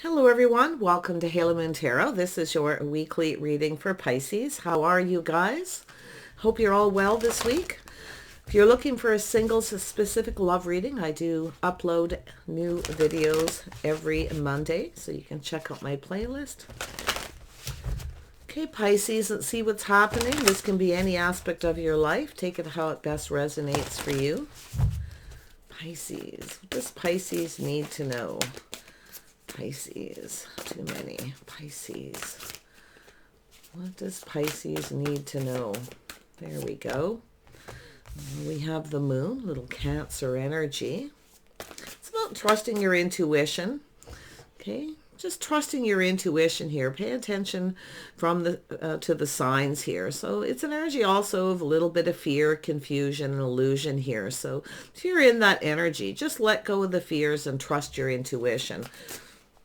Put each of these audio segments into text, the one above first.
Hello everyone, welcome to Halo Moon Tarot. This is your weekly reading for Pisces. How are you guys? Hope you're all well this week. If you're looking for a single specific love reading, I do upload new videos every Monday, so you can check out my playlist. Okay, Pisces, let's see what's happening. This can be any aspect of your life. Take it how it best resonates for you. Pisces, what does Pisces need to know? Pisces, too many. Pisces. What does Pisces need to know? There we go. We have the moon, little Cancer energy. It's about trusting your intuition. Okay, just trusting your intuition here. Pay attention from the to the signs here. So it's an energy also of a little bit of fear, confusion, and illusion here. So if you're in that energy, just let go of the fears and trust your intuition.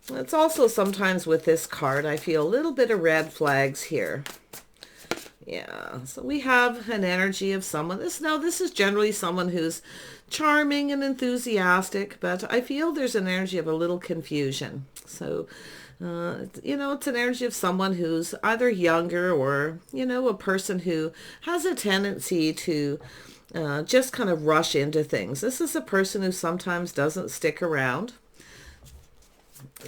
It's also sometimes with this card, I feel a little bit of red flags here. Yeah, so we have an energy of someone. This is generally someone who's charming and enthusiastic, but I feel there's an energy of a little confusion. So, it's an energy of someone who's either younger or, a person who has a tendency to just kind of rush into things. This is a person who sometimes doesn't stick around.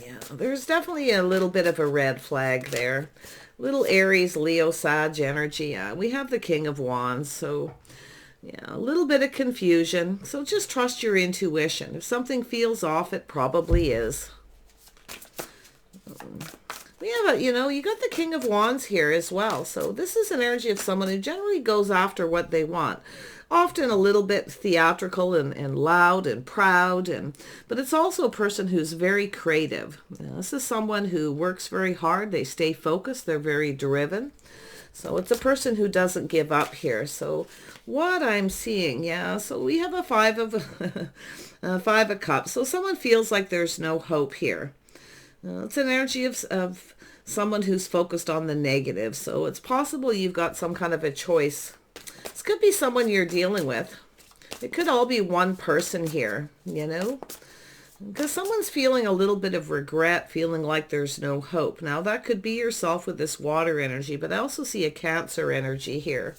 Yeah, there's definitely a little bit of a red flag there. Little Aries, Leo, Sag energy. Yeah, we have the King of Wands. So, yeah, a little bit of confusion. So just trust your intuition. If something feels off, it probably is. We have you got the King of Wands here as well. So this is an energy of someone who generally goes after what they want. Often a little bit theatrical and loud and proud, but it's also a person who's very creative. This is someone who works very hard. They stay focused. They're very driven. So it's a person who doesn't give up here. So what I'm seeing, so we have a five of cups. So someone feels like there's no hope here. It's an energy of someone who's focused on the negative. So it's possible you've got some kind of a choice. This could be someone you're dealing with. It could all be one person here, because someone's feeling a little bit of regret, feeling like there's no hope. Now, that could be yourself with this water energy, but I also see a Cancer energy here.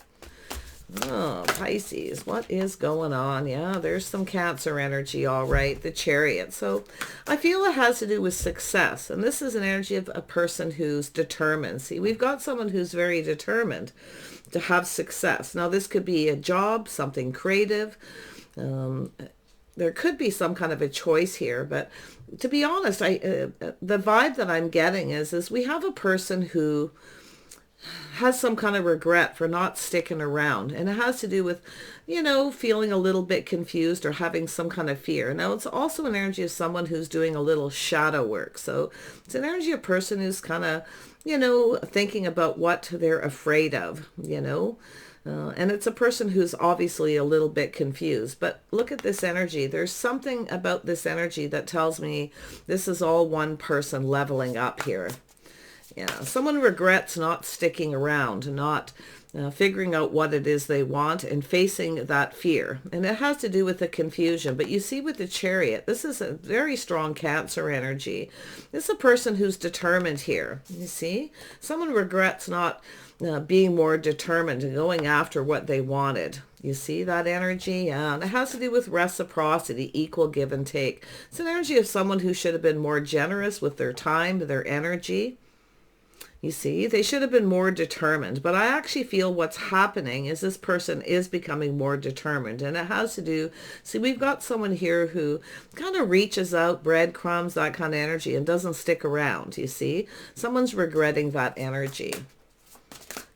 Oh, Pisces, what is going on? Yeah, there's some Cancer energy, all right, the Chariot. So I feel it has to do with success, and this is an energy of a person who's determined. See, we've got someone who's very determined to have success. Now, this could be a job, something creative. There could be some kind of a choice here, but to be honest, the vibe that I'm getting is we have a person who has some kind of regret for not sticking around, and it has to do with feeling a little bit confused or having some kind of fear. Now, it's also an energy of someone who's doing a little shadow work. So it's an energy of a person who's kind of thinking about what they're afraid of, and it's a person who's obviously a little bit confused. But look at this energy. There's something about this energy that tells me this is all one person leveling up here. Yeah, someone regrets not sticking around, not figuring out what it is they want and facing that fear. And it has to do with the confusion. But you see with the Chariot, this is a very strong Cancer energy. This is a person who's determined here. You see? Someone regrets not being more determined and going after what they wanted. You see that energy? Yeah, and it has to do with reciprocity, equal give and take. It's an energy of someone who should have been more generous with their time, their energy. You see, they should have been more determined, but I actually feel what's happening is this person is becoming more determined, and it has to do, see, we've got someone here who kind of reaches out, breadcrumbs, that kind of energy, and doesn't stick around, you see. Someone's regretting that energy.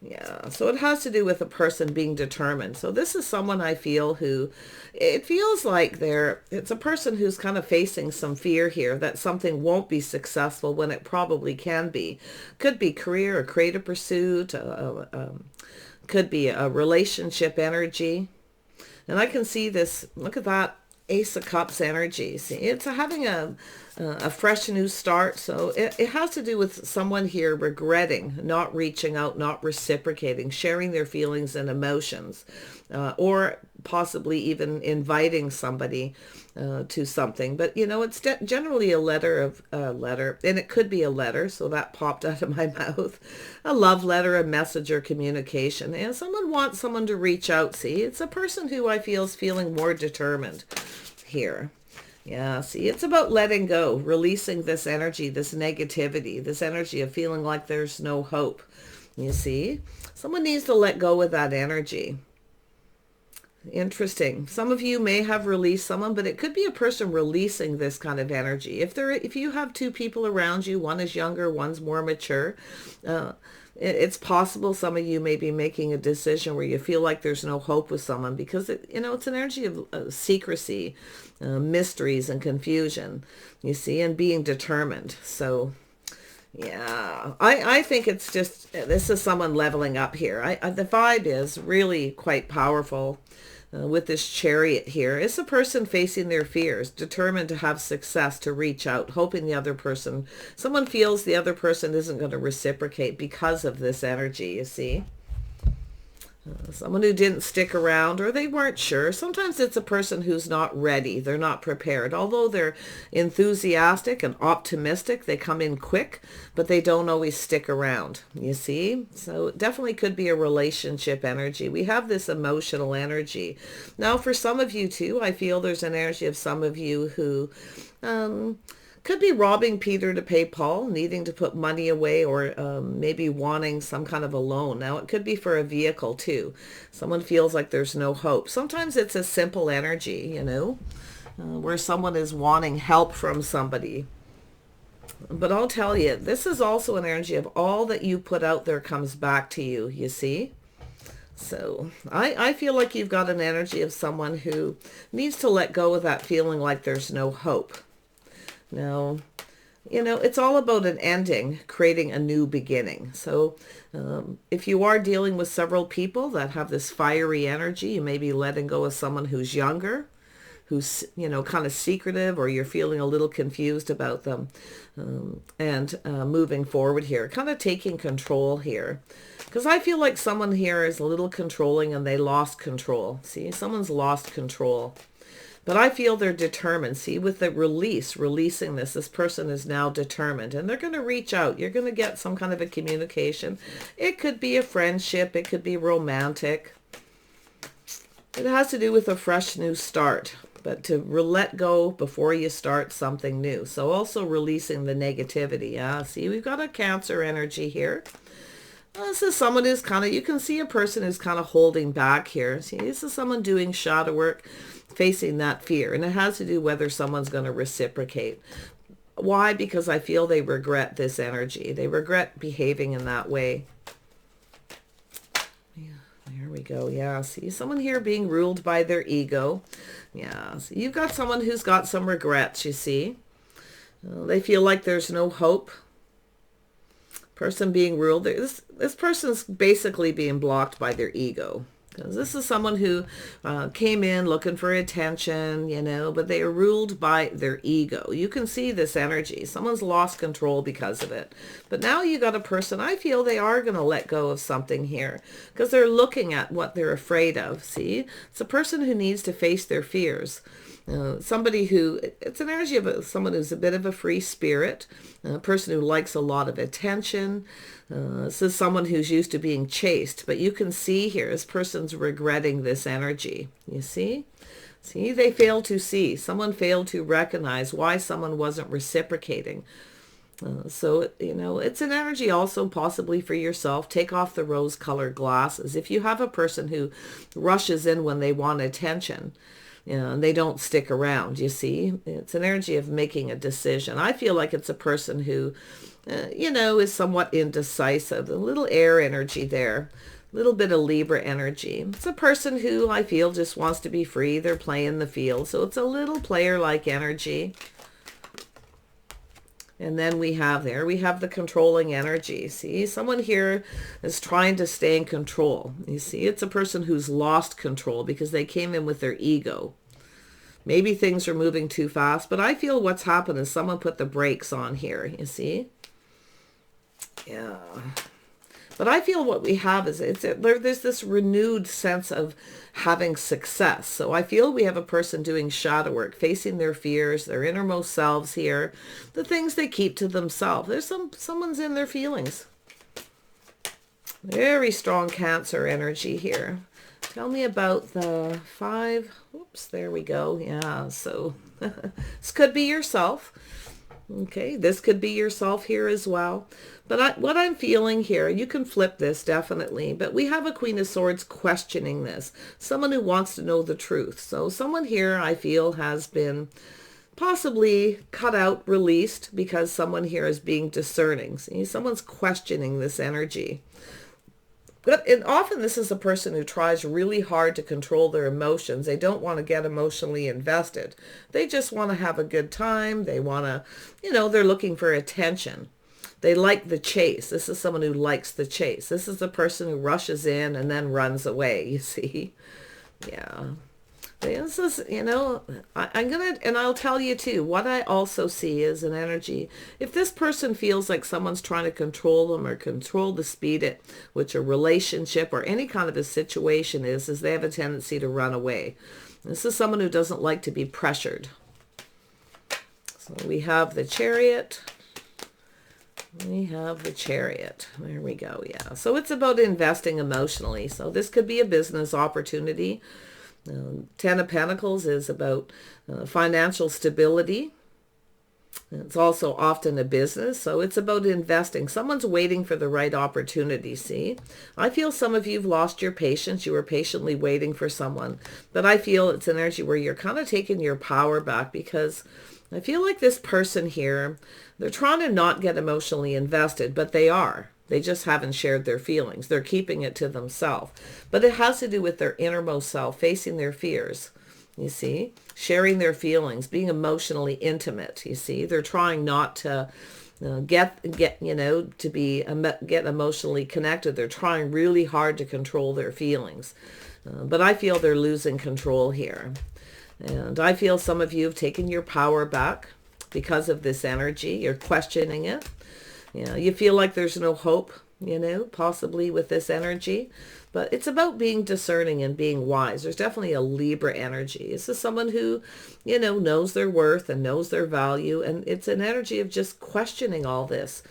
Yeah, so it has to do with a person being determined. So this is someone I feel who, it feels like it's a person who's kind of facing some fear here that something won't be successful when it probably can be. Could be career, a creative pursuit, could be a relationship energy. And I can see this, look at that Ace of Cups energy. See, it's having a fresh new start. So it has to do with someone here regretting not reaching out, not reciprocating, sharing their feelings and emotions, or possibly even inviting somebody to something. But, you know, it's generally a letter, and it could be a letter, so that popped out of my mouth. A love letter, a message or communication. And someone wants someone to reach out. See, it's a person who I feel is feeling more determined here. Yeah, see, it's about letting go, releasing this energy, this negativity, this energy of feeling like there's no hope. You see, someone needs to let go of that energy. Interesting. Some of you may have released someone, but it could be a person releasing this kind of energy. If you have two people around you, one is younger, one's more mature, it's possible some of you may be making a decision where you feel like there's no hope with someone because it's an energy of secrecy, mysteries and confusion, you see, and being determined. So yeah, I think it's just, this is someone leveling up here. The vibe is really quite powerful with this chariot here. It's a person facing their fears, determined to have success, to reach out, hoping the other person, someone feels the other person isn't going to reciprocate because of this energy, you see. Someone who didn't stick around or they weren't sure. Sometimes it's a person who's not ready. They're not prepared. Although they're enthusiastic and optimistic, they come in quick, but they don't always stick around, you see. So it definitely could be a relationship energy. We have this emotional energy. Now for some of you too, I feel there's an energy of some of you who could be robbing Peter to pay Paul, needing to put money away, or maybe wanting some kind of a loan. Now, it could be for a vehicle, too. Someone feels like there's no hope. Sometimes it's a simple energy, where someone is wanting help from somebody. But I'll tell you, this is also an energy of all that you put out there comes back to you, you see? So I feel like you've got an energy of someone who needs to let go of that feeling like there's no hope. Now, it's all about an ending, creating a new beginning. So if you are dealing with several people that have this fiery energy, you may be letting go of someone who's younger, who's, kind of secretive, or you're feeling a little confused about them, and moving forward here, kind of taking control here. Because I feel like someone here is a little controlling and they lost control. See, someone's lost control. But I feel they're determined. See, with the releasing this person is now determined. And they're going to reach out. You're going to get some kind of a communication. It could be a friendship. It could be romantic. It has to do with a fresh new start. But to let go before you start something new. So also releasing the negativity. Yeah, see, we've got a Cancer energy here. This is someone who's kind of, you can see a person who's kind of holding back here. See, this is someone doing shadow work, facing that fear. And it has to do whether someone's going to reciprocate. Why? Because I feel they regret this energy. They regret behaving in that way. Yeah, there we go. Yeah, see, someone here being ruled by their ego. Yeah, so you've got someone who's got some regrets, you see. They feel like there's no hope. Person being ruled, this person's basically being blocked by their ego. Because this is someone who came in looking for attention, but they are ruled by their ego. You can see this energy. Someone's lost control because of it. But now you got a person, I feel they are going to let go of something here. Because they're looking at what they're afraid of. See, it's a person who needs to face their fears. Somebody who, it's an energy of someone who's a bit of a free spirit, a person who likes a lot of attention. This is someone who's used to being chased, but you can see here, this person's regretting this energy. You see? See, they failed to see. Someone failed to recognize why someone wasn't reciprocating. So, it's an energy also possibly for yourself. Take off the rose-colored glasses. If you have a person who rushes in when they want attention, and they don't stick around, you see. It's an energy of making a decision. I feel like it's a person who, is somewhat indecisive. A little air energy there. A little bit of Libra energy. It's a person who I feel just wants to be free. They're playing the field. So it's a little player-like energy. And then we have the controlling energy. See, someone here is trying to stay in control. You see, it's a person who's lost control because they came in with their ego. Maybe things are moving too fast, but I feel what's happened is someone put the brakes on here, you see? Yeah. But I feel what we have is there's this renewed sense of having success. So I feel we have a person doing shadow work, facing their fears, their innermost selves here, the things they keep to themselves. There's someone's in their feelings. Very strong Cancer energy here. Tell me about the 5. Oops, there we go. Yeah, so this could be yourself. Okay, this could be yourself here as well. But what I'm feeling here, you can flip this definitely, but we have a Queen of Swords questioning this. Someone who wants to know the truth. So someone here I feel has been possibly cut out, released, because someone here is being discerning. See, someone's questioning this energy. And often this is a person who tries really hard to control their emotions. They don't want to get emotionally invested. They just want to have a good time. They want to, they're looking for attention. They like the chase. This is someone who likes the chase. This is the person who rushes in and then runs away, you see. Yeah. This is, I'll tell you too, what I also see is an energy. If this person feels like someone's trying to control them or control the speed at which a relationship or any kind of a situation is they have a tendency to run away. This is someone who doesn't like to be pressured. So we have the Chariot. We have the Chariot. There we go. Yeah. So it's about investing emotionally. So this could be a business opportunity. 10 of Pentacles is about financial stability. It's also often a business, so it's about investing. Someone's waiting for the right opportunity, see? I feel some of you have lost your patience. You were patiently waiting for someone. But I feel it's an energy where you're kind of taking your power back, because I feel like this person here, they're trying to not get emotionally invested, but they are. They just haven't shared their feelings. They're keeping it to themselves. But it has to do with their innermost self, facing their fears, you see, sharing their feelings, being emotionally intimate, you see. They're trying not to get emotionally connected. They're trying really hard to control their feelings. But I feel they're losing control here. And I feel some of you have taken your power back because of this energy. You're questioning it. You feel like there's no hope, possibly with this energy. But it's about being discerning and being wise. There's definitely a Libra energy. This is someone who, knows their worth and knows their value. And it's an energy of just questioning all this.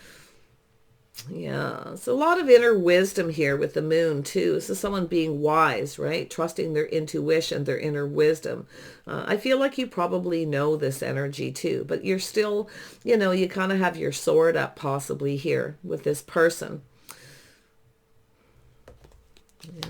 Yeah, it's a lot of inner wisdom here with the moon too. This is someone being wise, right? Trusting their intuition, their inner wisdom. I feel like you probably know this energy too, but you're still, you kind of have your sword up possibly here with this person.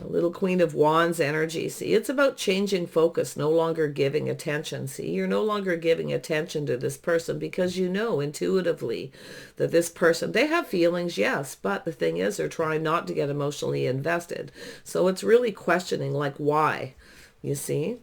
Little Queen of Wands energy. See, it's about changing focus, no longer giving attention. See, you're no longer giving attention to this person because you know intuitively that this person, they have feelings, yes, but the thing is they're trying not to get emotionally invested. So it's really questioning, like, why, you see?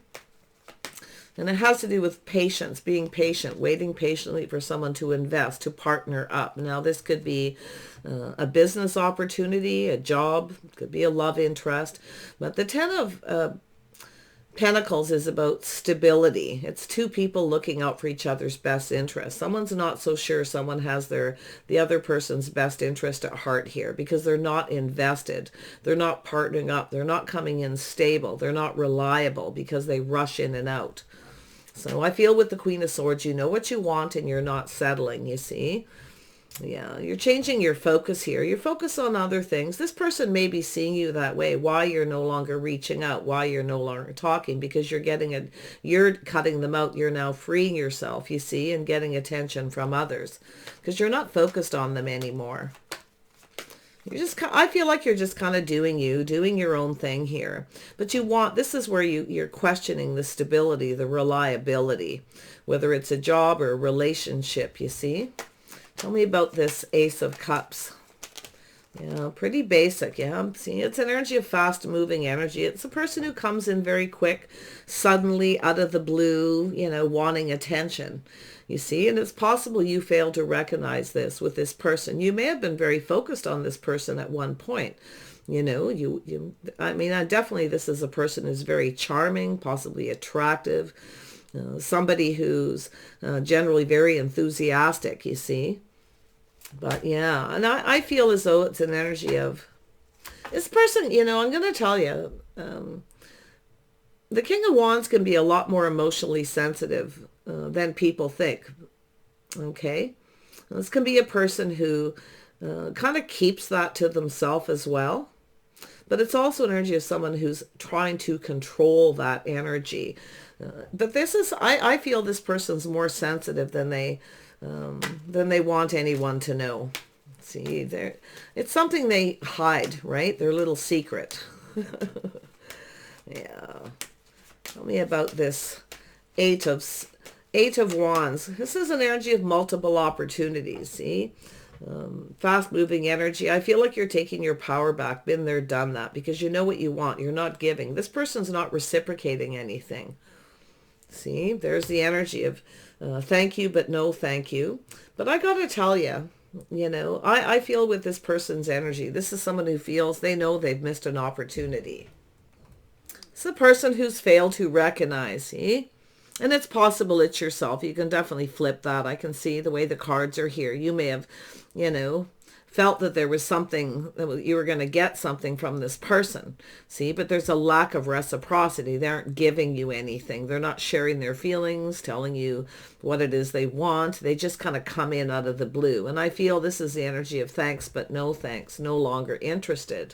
And it has to do with patience, being patient, waiting patiently for someone to invest, to partner up. Now, this could be a business opportunity, a job, could be a love interest. But the 10 of Pentacles is about stability. It's two people looking out for each other's best interest. Someone's not so sure someone has the other person's best interest at heart here because they're not invested. They're not partnering up. They're not coming in stable. They're not reliable because they rush in and out. So I feel with the Queen of Swords, you know what you want and you're not settling, you see? Yeah, you're changing your focus here. You're focused on other things. This person may be seeing you that way, why you're no longer reaching out, why you're no longer talking, because you're cutting them out. You're now freeing yourself, you see, and getting attention from others because you're not focused on them anymore. I feel like you're just kind of doing your own thing here. But this is where you're questioning the stability, the reliability, whether it's a job or a relationship, you see? Tell me about this Ace of Cups. Yeah, pretty basic. Yeah, I'm seeing it's an energy of fast moving energy. It's a person who comes in very quick, suddenly out of the blue, wanting attention. You see, and it's possible you failed to recognize this with this person. You may have been very focused on this person at one point. Definitely this is a person who's very charming, possibly attractive, somebody who's generally very enthusiastic, you see. But yeah, and I feel as though it's an energy of This person, you know, I'm going to tell you, the King of Wands can be a lot more emotionally sensitive than people think. Okay? This can be a person who kind of keeps that to themselves as well. But it's also an energy of someone who's trying to control that energy. But this is, I feel this person's more sensitive than they want anyone to know. See, it's something they hide, right? Their little secret. Yeah. Tell me about this Eight of Wands. This is an energy of multiple opportunities, see? Fast-moving energy. I feel like you're taking your power back. Been there, done that, because you know what you want. You're not giving. This person's not reciprocating anything. See, there's the energy of thank you, but no thank you. But I got to tell you, you know, I feel with this person's energy, this is someone who feels they know they've missed an opportunity. It's a person who's failed to recognize, see? And it's possible it's yourself. You can definitely flip that. I can see the way the cards are here. You may have, you know, felt that there was something, that you were going to get something from this person. See, but there's a lack of reciprocity. They aren't giving you anything. They're not sharing their feelings, telling you what it is they want. They just kind of come in out of the blue. And I feel this is the energy of thanks, but no thanks, no longer interested.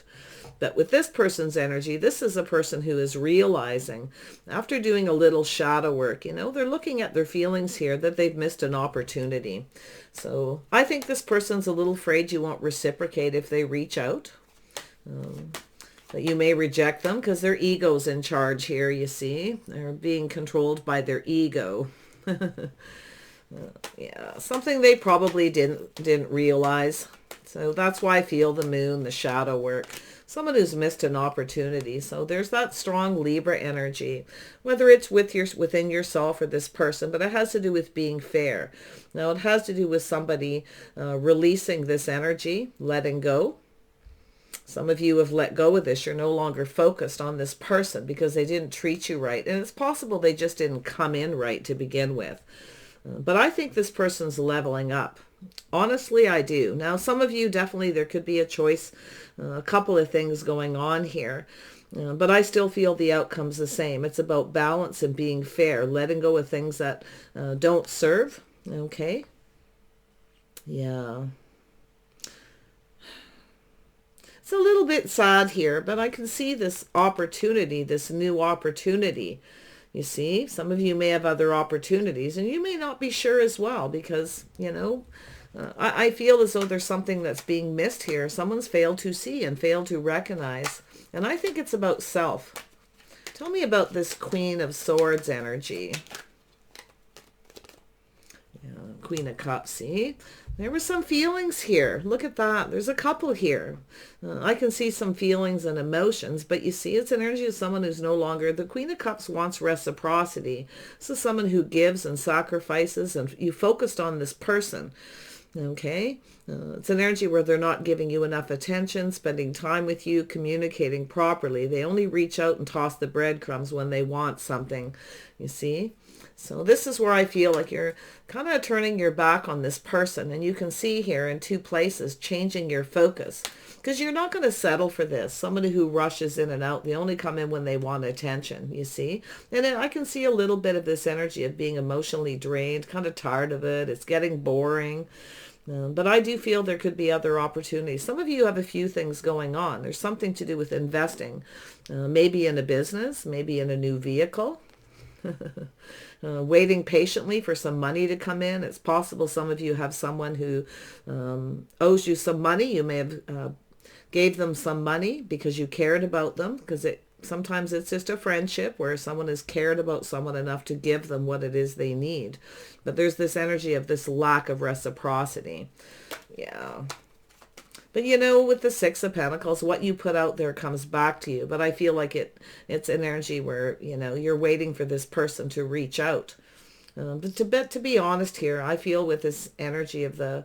But with this person's energy, this is a person who is realizing, after doing a little shadow work, you know, they're looking at their feelings here, that they've missed an opportunity. So I think this person's a little afraid you won't reciprocate if they reach out. That you may reject them because their ego's in charge here, you see. They're being controlled by their ego. Yeah, something they probably didn't realize. So that's why I feel the moon, the shadow work. Someone who's missed an opportunity. So there's that strong Libra energy, whether it's within yourself or this person, but it has to do with being fair. Now it has to do with somebody releasing this energy, letting go. Some of you have let go of this. You're no longer focused on this person because they didn't treat you right. And it's possible they just didn't come in right to begin with. But I think this person's leveling up. Honestly, I do. Now, some of you definitely, there could be a choice, a couple of things going on here. But I still feel the outcome's the same. It's about balance and being fair, letting go of things that don't serve. Okay. Yeah. It's a little bit sad here, but I can see this opportunity, this new opportunity. You see, some of you may have other opportunities and you may not be sure as well because, you know, I feel as though there's something that's being missed here. Someone's failed to see and failed to recognize. And I think it's about self. Tell me about this Queen of Swords energy. Yeah, Queen of Cups, see? There were some feelings here. Look at that. There's a couple here. I can see some feelings and emotions, but you see it's an energy of someone who's no longer... The Queen of Cups wants reciprocity. This is someone who gives and sacrifices, and you focused on this person. Okay? It's an energy where they're not giving you enough attention, spending time with you, communicating properly. They only reach out and toss the breadcrumbs when they want something. You see? So this is where I feel like you're kind of turning your back on this person. And you can see here in two places, changing your focus. Because you're not going to settle for this. Somebody who rushes in and out, they only come in when they want attention, you see. And then I can see a little bit of this energy of being emotionally drained, kind of tired of it. It's getting boring. But I do feel there could be other opportunities. Some of you have a few things going on. There's something to do with investing. Maybe in a business, maybe in a new vehicle. Waiting patiently for some money to come in. It's possible some of you have someone who owes you some money. You may have gave them some money because you cared about them, because sometimes it's just a friendship where someone has cared about someone enough to give them what it is they need. But there's this energy of this lack of reciprocity. Yeah. But you know, with the Six of Pentacles, what you put out there comes back to you. But I feel like it's an energy where, you know, you're waiting for this person to reach out. But to be honest here, I feel with this energy of the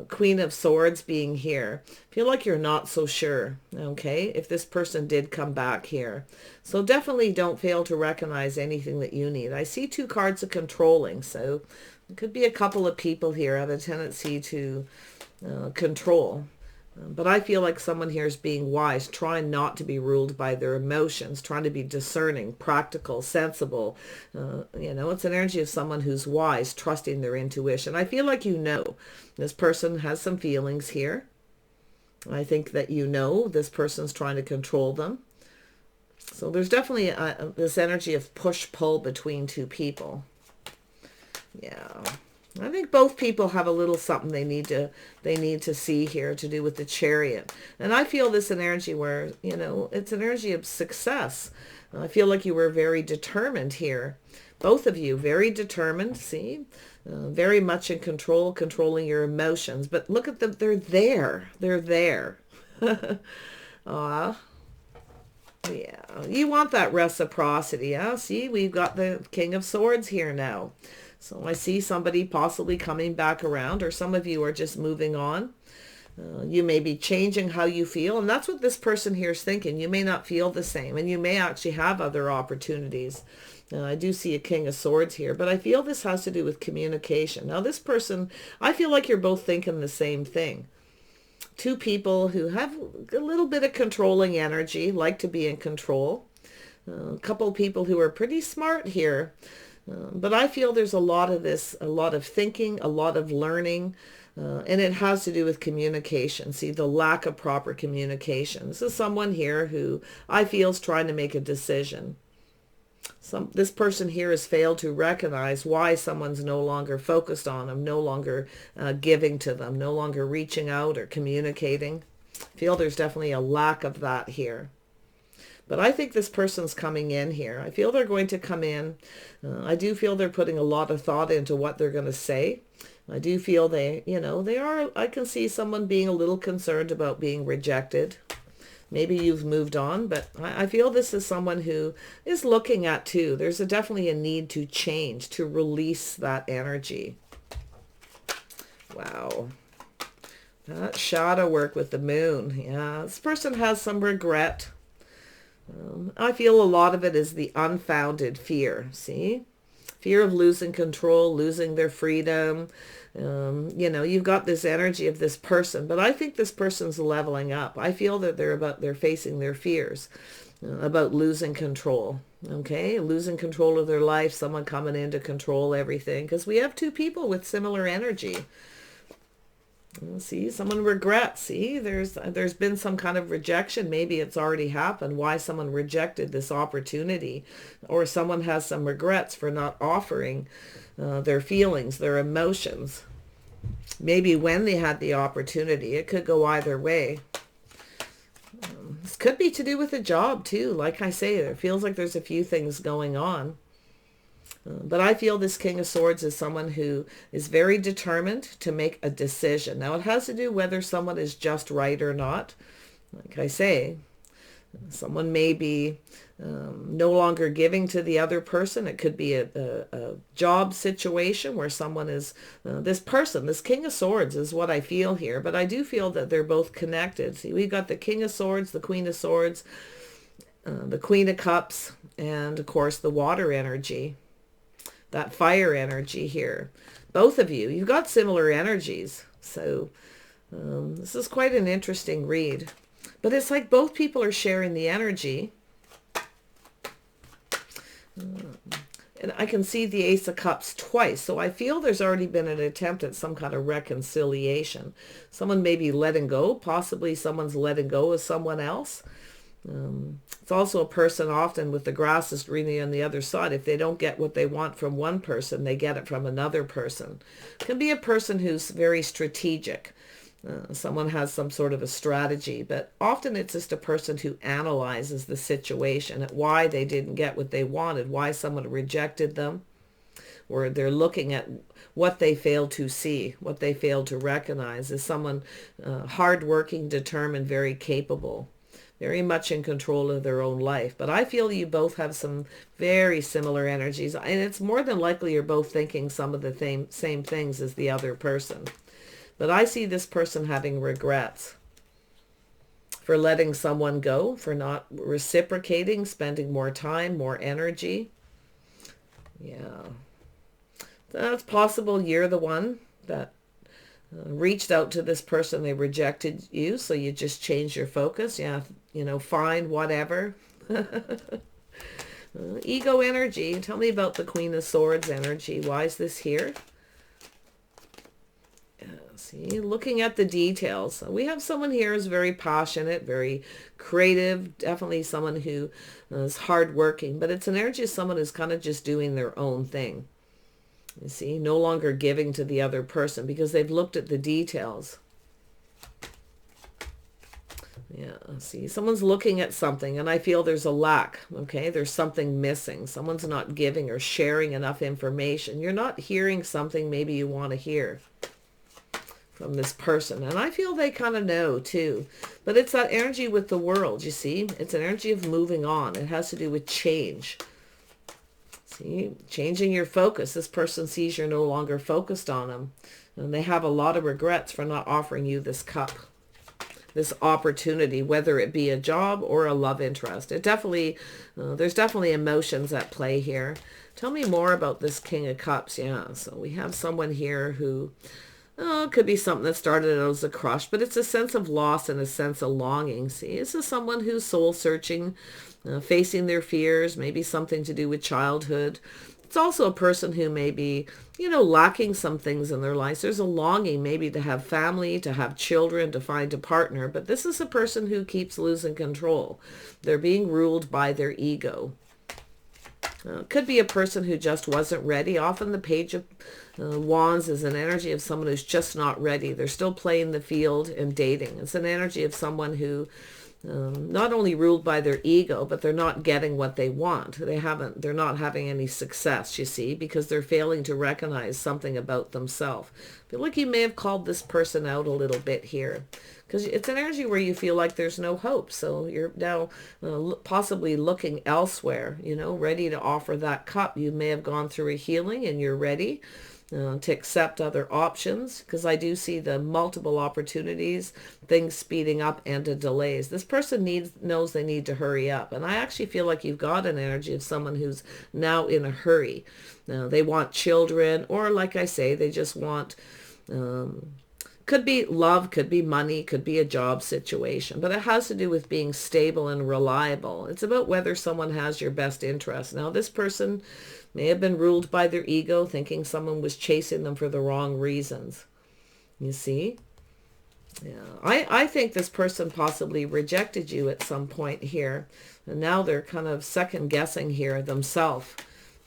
Queen of Swords being here, I feel like you're not so sure, okay, if this person did come back here. So definitely don't fail to recognize anything that you need. I see two cards of controlling, so it could be a couple of people here have a tendency to control. But I feel like someone here is being wise, trying not to be ruled by their emotions, trying to be discerning, practical, sensible. It's an energy of someone who's wise, trusting their intuition. I feel like this person has some feelings here. I think that this person's trying to control them. So there's definitely this energy of push-pull between two people. Yeah. I think both people have a little something they need to see here to do with the chariot. And I feel this energy where, it's an energy of success. I feel like you were very determined here. Both of you, very determined, see? Very much in control, controlling your emotions. But look at them, they're there. They're there. Aw. Yeah, you want that reciprocity. Yeah, see, we've got the King of Swords here now. So I see somebody possibly coming back around, or some of you are just moving on. You may be changing how you feel, and that's what this person here is thinking. You may not feel the same, and you may actually have other opportunities. I do see a King of Swords here, but I feel this has to do with communication. Now this person, I feel like you're both thinking the same thing. Two people who have a little bit of controlling energy, like to be in control. A couple of people who are pretty smart here. But I feel there's a lot of this, a lot of thinking, a lot of learning, and it has to do with communication. See, the lack of proper communication. This is someone here who I feel is trying to make a decision. This person here has failed to recognize why someone's no longer focused on them, no longer giving to them, no longer reaching out or communicating. I feel there's definitely a lack of that here. But I think this person's coming in here. I feel they're going to come in. I do feel they're putting a lot of thought into what they're going to say. I do feel they are, I can see someone being a little concerned about being rejected. Maybe you've moved on, but I feel this is someone who is looking at too. There's definitely a need to change, to release that energy. Wow. That shadow work with the moon. Yeah, this person has some regret. I feel a lot of it is the unfounded fear, see? Fear of losing control, losing their freedom. You've got this energy of this person, but I think this person's leveling up. I feel that they're facing their fears about losing control, okay? Losing control of their life, someone coming in to control everything, because we have two people with similar energy. See, someone regrets. See, there's been some kind of rejection. Maybe it's already happened. Why someone rejected this opportunity, or someone has some regrets for not offering their feelings, their emotions. Maybe when they had the opportunity, it could go either way. This could be to do with a job too. Like I say, it feels like there's a few things going on. But I feel this King of Swords is someone who is very determined to make a decision. Now, it has to do whether someone is just right or not. Like I say, someone may be no longer giving to the other person. It could be a job situation where someone is, this King of Swords is what I feel here. But I do feel that they're both connected. See, we've got the King of Swords, the Queen of Swords, the Queen of Cups, and of course the water energy. That fire energy here. Both of you, you've got similar energies. So this is quite an interesting read. But it's like both people are sharing the energy. And I can see the Ace of Cups twice. So I feel there's already been an attempt at some kind of reconciliation. Someone may be letting go. Possibly someone's letting go of someone else. It's also a person often with the grass is greener on the other side. If they don't get what they want from one person, they get it from another person. It can be a person who's very strategic. Someone has some sort of a strategy, but often it's just a person who analyzes the situation at why they didn't get what they wanted, why someone rejected them, or they're looking at what they failed to see, what they failed to recognize as someone hardworking, determined, very capable. Very much in control of their own life. But I feel you both have some very similar energies. And it's more than likely you're both thinking some of the same things as the other person. But I see this person having regrets for letting someone go, for not reciprocating, spending more time, more energy. Yeah. That's possible you're the one that reached out to this person, they rejected you, so you just changed your focus. Yeah, fine, whatever. Ego energy. Tell me about the Queen of Swords energy. Why is this here? See, looking at the details. We have someone here who's very passionate, very creative, definitely someone who is hardworking, but it's an energy of someone who's kind of just doing their own thing. You see, no longer giving to the other person because they've looked at the details. Yeah, see, someone's looking at something and I feel there's a lack, okay? There's something missing. Someone's not giving or sharing enough information. You're not hearing something maybe you want to hear from this person. And I feel they kind of know too. But it's that energy with the world, you see? It's an energy of moving on. It has to do with change. See, changing your focus. This person sees you're no longer focused on them. And they have a lot of regrets for not offering you this cup, this opportunity, whether it be a job or a love interest. It definitely, there's definitely emotions at play here. Tell me more about this King of Cups. Yeah, so we have someone here who, it could be something that started out as a crush, but it's a sense of loss and a sense of longing. See, this is someone who's soul searching, facing their fears, maybe something to do with childhood. It's also a person who may be, lacking some things in their lives. There's a longing maybe to have family, to have children, to find a partner. But this is a person who keeps losing control. They're being ruled by their ego. Could be a person who just wasn't ready. Often the Page of Wands is an energy of someone who's just not ready. They're still playing the field and dating. It's an energy of someone who not only ruled by their ego, but they're not getting what they want. They're not having any success, you see, because they're failing to recognize something about themselves. I feel like you may have called this person out a little bit here, because it's an energy where you feel like there's no hope. So you're now possibly looking elsewhere, ready to offer that cup. You may have gone through a healing and you're ready to accept other options, because I do see the multiple opportunities, things speeding up, and the delays. This person knows they need to hurry up, and I actually feel like you've got an energy of someone who's now in a hurry. Now they want children, or like I say, they just want could be love, could be money, could be a job situation, but it has to do with being stable and reliable. It's about whether someone has your best interest. Now this person may have been ruled by their ego, thinking someone was chasing them for the wrong reasons. You see? Yeah, I think this person possibly rejected you at some point here, and now they're kind of second guessing here themselves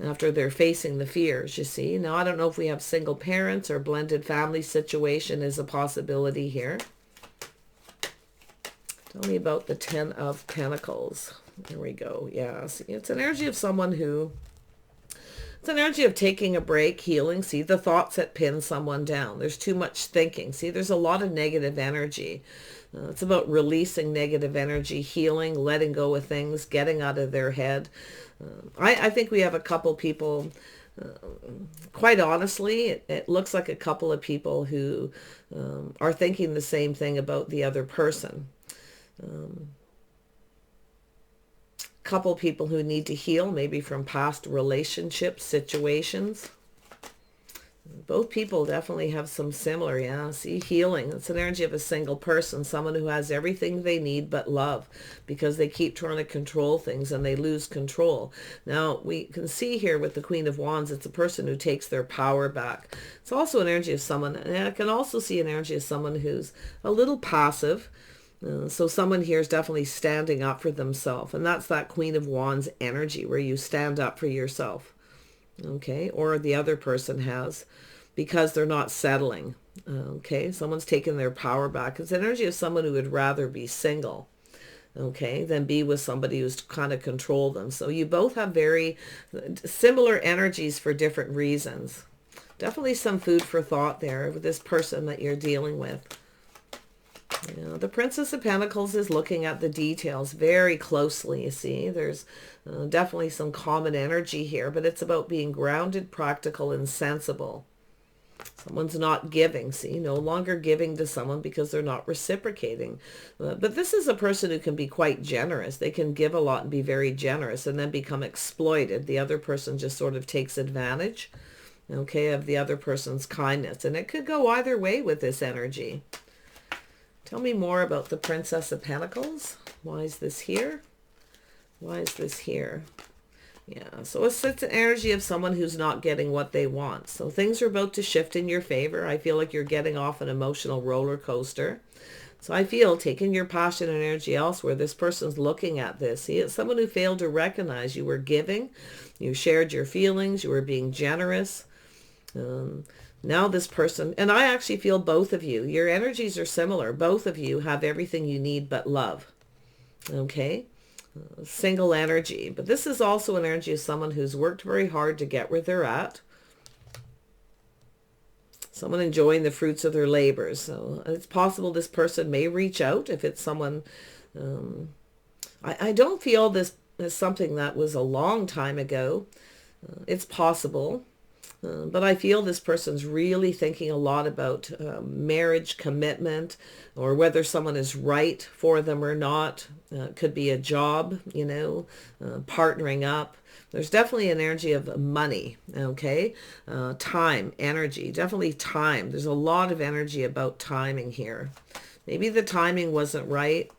after they're facing the fears, you see. Now, I don't know if we have single parents or blended family situation is a possibility here. Tell me about the Ten of Pentacles. There we go. Yeah, see, it's an energy of someone who, it's an energy of taking a break, healing. See, the thoughts that pin someone down. There's too much thinking. See, there's a lot of negative energy. It's about releasing negative energy, healing, letting go of things, getting out of their head. I think we have a couple people, quite honestly, it looks like a couple of people who are thinking the same thing about the other person. Couple people who need to heal, maybe from past relationship situations. Both people definitely have some similar, yeah, see, healing. It's an energy of a single person, someone who has everything they need but love, because they keep trying to control things and they lose control. Now, we can see here with the Queen of Wands, it's a person who takes their power back. It's also an energy of someone, and I can also see an energy of someone who's a little passive. So someone here is definitely standing up for themselves, and that's that Queen of Wands energy where you stand up for yourself. Okay, or the other person has, because they're not settling. Okay, someone's taken their power back. It's energy of someone who would rather be single, okay, than be with somebody who's kind of control them. So you both have very similar energies for different reasons. Definitely some food for thought there with this person that you're dealing with. The Princess of Pentacles is looking at the details very closely, you see. There's definitely some common energy here, but it's about being grounded, practical, and sensible. Someone's not giving, see, no longer giving to someone because they're not reciprocating. But this is a person who can be quite generous. They can give a lot and be very generous and then become exploited. The other person just sort of takes advantage. okay, of the other person's kindness. And it could go either way with this energy. Tell me more about the Princess of Pentacles. Why is this here? Why is this here? Yeah, so it's an energy of someone who's not getting what they want. So things are about to shift in your favor. I feel like you're getting off an emotional roller coaster. So I feel taking your passion and energy elsewhere, this person's looking at this. See, it's someone who failed to recognize you were giving, you shared your feelings, you were being generous. Now this person, and I actually feel both of you, your energies are similar. Both of you have everything you need but love. Okay? Single energy. But this is also an energy of someone who's worked very hard to get where they're at. Someone enjoying the fruits of their labors. So it's possible this person may reach out if it's someone. I don't feel this is something that was a long time ago. It's possible. But I feel this person's really thinking a lot about marriage, commitment, or whether someone is right for them or not. Could be a job, you know, partnering up. There's definitely an energy of money, okay? Time, energy, definitely time. There's a lot of energy about timing here. Maybe the timing wasn't right.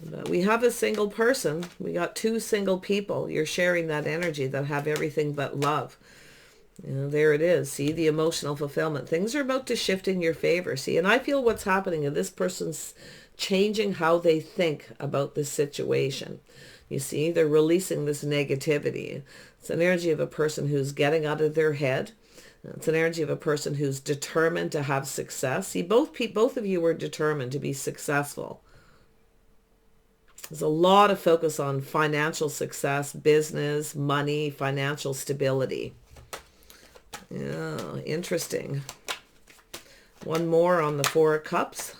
But we have a single person. We got two single people. You're sharing that energy that have everything but love. You know, there it is. See, the emotional fulfillment. Things are about to shift in your favor. See, and I feel what's happening is this person's changing how they think about this situation. You see, they're releasing this negativity. It's an energy of a person who's getting out of their head. It's an energy of a person who's determined to have success. See, both of you were determined to be successful. There's a lot of focus on financial success, business, money, financial stability. Yeah, interesting. One more on the Four of Cups.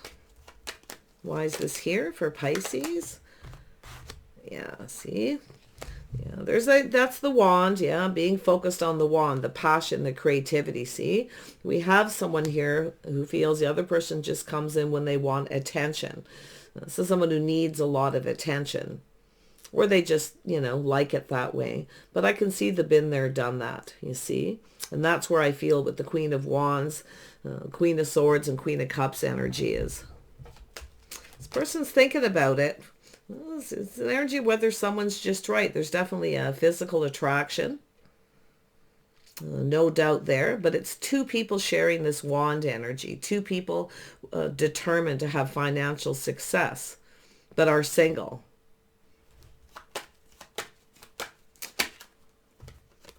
Why is this here for Pisces? Yeah, see? Yeah, that's the wand, yeah, being focused on the wand, the passion, the creativity, see? We have someone here who feels the other person just comes in when they want attention. This is someone who needs a lot of attention. Or they just, you know, like it that way. But I can see the been there, done that, you see? And that's where I feel with the Queen of Wands, Queen of Swords, and Queen of Cups energy is. This person's thinking about it. It's an energy of whether someone's just right. There's definitely a physical attraction. No doubt there. But it's two people sharing this wand energy. Two people determined to have financial success, but are single.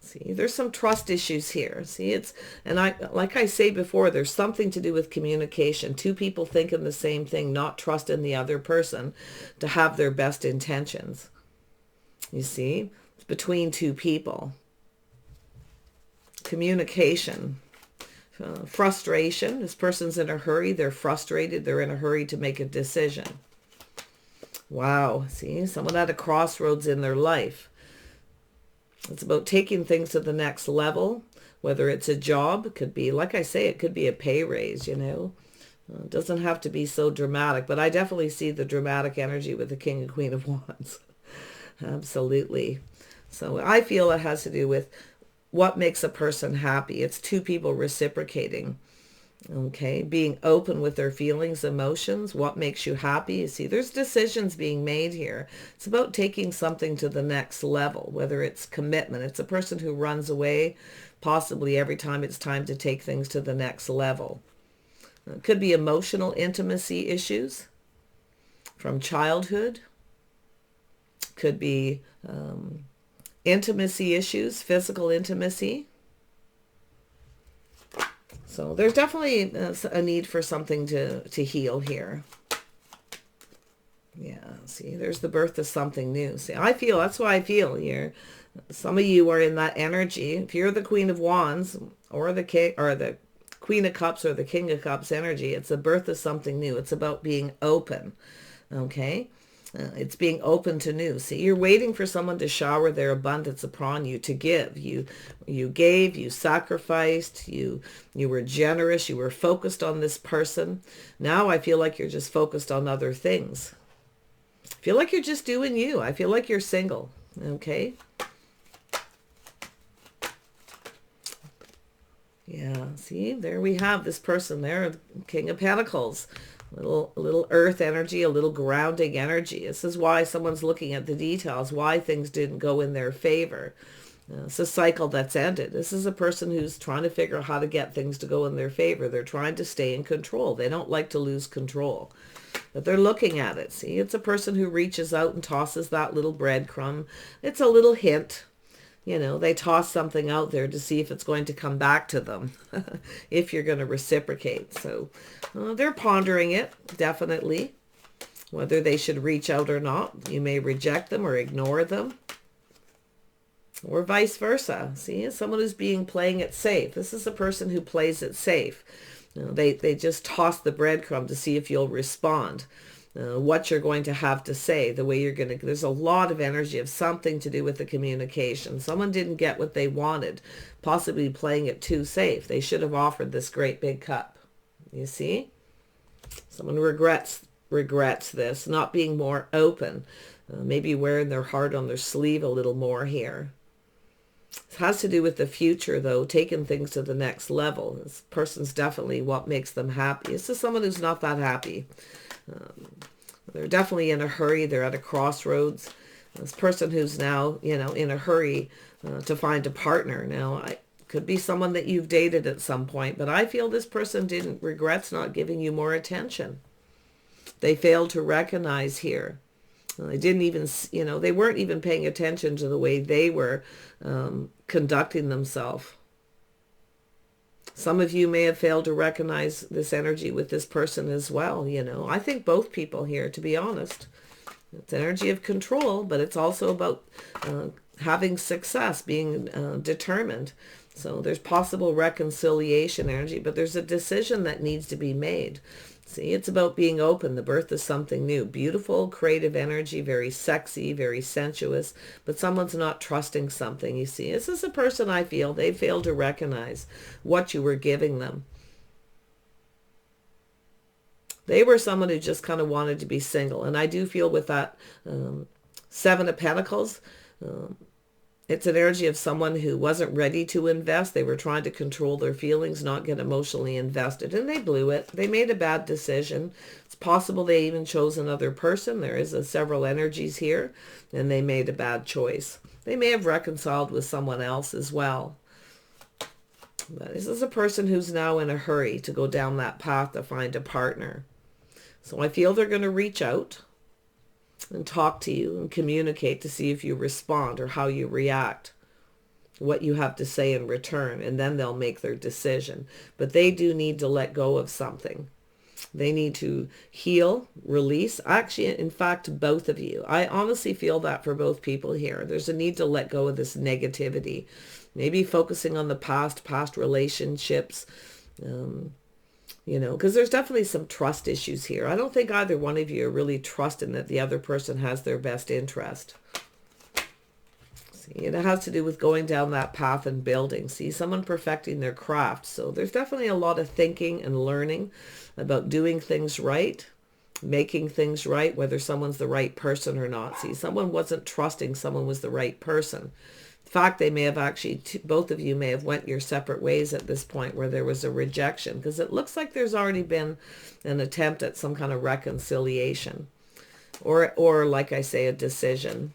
See, there's some trust issues here. See, like I say before, there's something to do with communication. Two people thinking the same thing, not trusting the other person to have their best intentions. You see, it's between two people. Communication, frustration. This person's in a hurry. They're frustrated. They're in a hurry to make a decision. Wow. See, someone at a crossroads in their life. It's about taking things to the next level, whether it's a job. It could be, like I say, it could be a pay raise, you know. It doesn't have to be so dramatic, but I definitely see the dramatic energy with the King and Queen of Wands. Absolutely. So I feel it has to do with what makes a person happy. It's two people reciprocating. Okay, being open with their feelings, emotions, what makes you happy. You see, there's decisions being made here. It's about taking something to the next level, whether it's commitment. It's a person who runs away, possibly every time it's time to take things to the next level. It could be emotional intimacy issues from childhood. Could be intimacy issues, physical intimacy. So there's definitely a need for something to heal here. Yeah, see, there's the birth of something new. See, that's why I feel here. Some of you are in that energy. If you're the Queen of Wands or the Queen of Cups or the King of Cups energy, it's the birth of something new. It's about being open, okay? It's being open to new. See, you're waiting for someone to shower their abundance upon you, to give. You gave, you sacrificed, you were generous, you were focused on this person. Now I feel like you're just focused on other things. I feel like you're just doing you. I feel like you're single, okay? Yeah, see, there we have this person there, King of Pentacles. A little earth energy, a little grounding energy. This is why someone's looking at the details, why things didn't go in their favor. It's a cycle that's ended. This is a person who's trying to figure out how to get things to go in their favor. They're trying to stay in control. They don't like to lose control. But they're looking at it. See, it's a person who reaches out and tosses that little breadcrumb. It's a little hint. You know, they toss something out there to see if it's going to come back to them, if you're going to reciprocate. So they're pondering it, definitely, whether they should reach out or not. You may reject them or ignore them, or vice versa. See, it's someone who's playing it safe. This is a person who plays it safe. You know, they just toss the breadcrumb to see if you'll respond. What you're going to have to say, the way you're going to, there's a lot of energy of something to do with the communication. Someone didn't get what they wanted, possibly playing it too safe. They should have offered this great big cup. You see? Someone regrets this, not being more open, maybe wearing their heart on their sleeve a little more here. It has to do with the future, though, taking things to the next level. This person's definitely what makes them happy. This is someone who's not that happy. They're definitely in a hurry. They're at a crossroads. This person who's now, you know, in a hurry to find a partner. Now, it could be someone that you've dated at some point, but I feel this person regrets not giving you more attention. They failed to recognize here. They didn't even, you know, they weren't even paying attention to the way they were conducting themselves. Some of you may have failed to recognize this energy with this person as well, you know. I think both people here, to be honest. It's energy of control, but it's also about having success, being determined. So there's possible reconciliation energy, but there's a decision that needs to be made. See, it's about being open, the birth of something new. Beautiful, creative energy, very sexy, very sensuous, but someone's not trusting something, you see. This is a person, I feel, they failed to recognize what you were giving them. They were someone who just kind of wanted to be single. And I do feel with that Seven of Pentacles, it's an energy of someone who wasn't ready to invest. They were trying to control their feelings, not get emotionally invested. And they blew it. They made a bad decision. It's possible they even chose another person. There is several energies here. And they made a bad choice. They may have reconciled with someone else as well. But this is a person who's now in a hurry to go down that path to find a partner. So I feel they're going to reach out and talk to you and communicate to see if you respond or how you react, what you have to say in return, and then they'll make their decision. But they do need to let go of something. They need to heal, release. Actually, in fact, both of you. I honestly feel that for both people here. There's a need to let go of this negativity. Maybe focusing on the past relationships, you know, because there's definitely some trust issues here. I don't think either one of you are really trusting that the other person has their best interest. See, it has to do with going down that path and building. See, someone perfecting their craft. So there's definitely a lot of thinking and learning about doing things right, making things right, whether someone's the right person or not. See, someone wasn't trusting someone was the right person. In fact, they may have actually, both of you may have went your separate ways at this point where there was a rejection, because it looks like there's already been an attempt at some kind of reconciliation or like I say, a decision.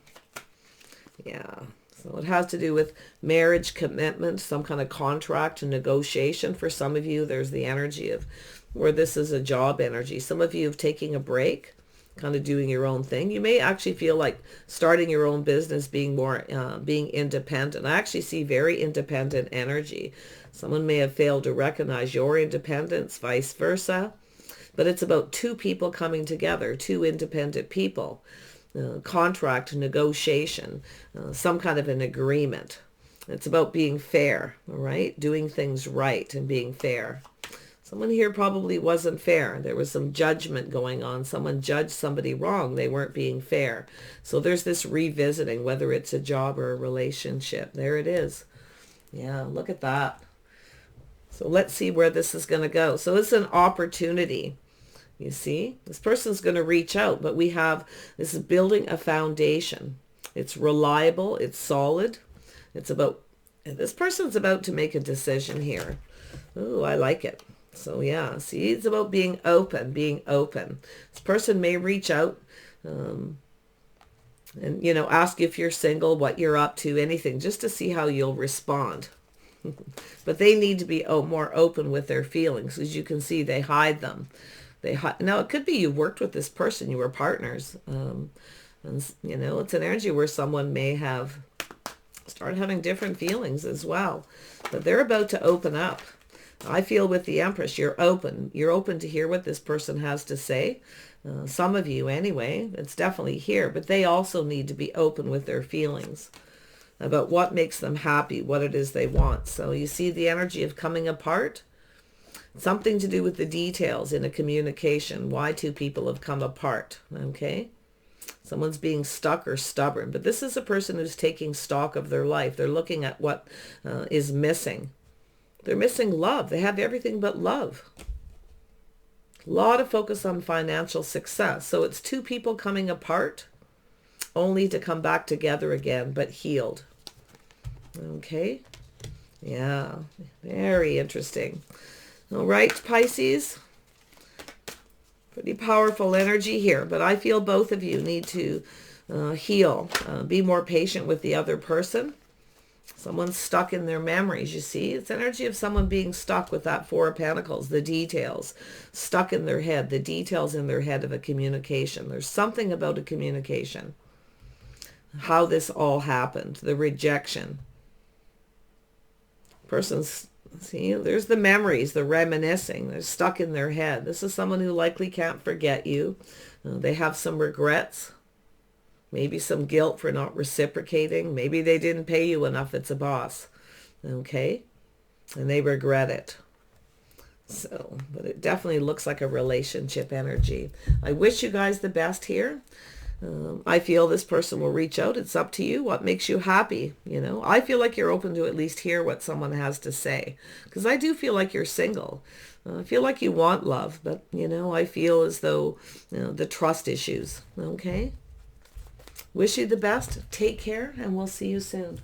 Yeah. So it has to do with marriage, commitment, some kind of contract and negotiation. For some of you, there's the energy of where this is a job energy. Some of you have taken a break, kind of doing your own thing. You may actually feel like starting your own business, being more, being independent. I actually see very independent energy. Someone may have failed to recognize your independence, vice versa. But it's about two people coming together, two independent people. Contract, negotiation, some kind of an agreement. It's about being fair, all right? Doing things right and being fair. Someone here probably wasn't fair. There was some judgment going on. Someone judged somebody wrong. They weren't being fair. So there's this revisiting, whether it's a job or a relationship. There it is. Yeah, look at that. So let's see where this is going to go. So it's an opportunity. You see, this person's going to reach out, but this is building a foundation. It's reliable. It's solid. This person's about to make a decision here. Ooh, I like it. So yeah, see, it's about being open, being open. This person may reach out and, you know, ask if you're single, what you're up to, anything, just to see how you'll respond. But they need to be more open with their feelings. As you can see, they hide them. Now, it could be you worked with this person, you were partners. And, you know, it's an energy where someone may have started having different feelings as well. But they're about to open up. I feel with the Empress, you're open. You're open to hear what this person has to say. Some of you anyway, it's definitely here. But they also need to be open with their feelings about what makes them happy, what it is they want. So you see the energy of coming apart. Something to do with the details in a communication, why two people have come apart, okay? Someone's being stuck or stubborn, but this is a person who's taking stock of their life. They're looking at what is missing. They're missing love. They have everything but love. A lot of focus on financial success. So it's two people coming apart only to come back together again, but healed. Okay? Yeah, very interesting. All right, Pisces. Pretty powerful energy here, but I feel both of you need to heal. Be more patient with the other person. Someone's stuck in their memories, you see. It's energy of someone being stuck with that Four of Pentacles, the details, stuck in their head, the details in their head of a communication. There's something about a communication, how this all happened, the rejection. Person's, see, there's the memories, the reminiscing. They're stuck in their head. This is someone who likely can't forget you. They have some regrets. Maybe some guilt for not reciprocating. Maybe they didn't pay you enough. It's a boss. Okay? And they regret it. So, but it definitely looks like a relationship energy. I wish you guys the best here. I feel this person will reach out. It's up to you. What makes you happy? You know, I feel like you're open to at least hear what someone has to say. Because I do feel like you're single. I feel like you want love. But, you know, I feel as though, you know, the trust issues. Okay? Wish you the best. Take care, and we'll see you soon.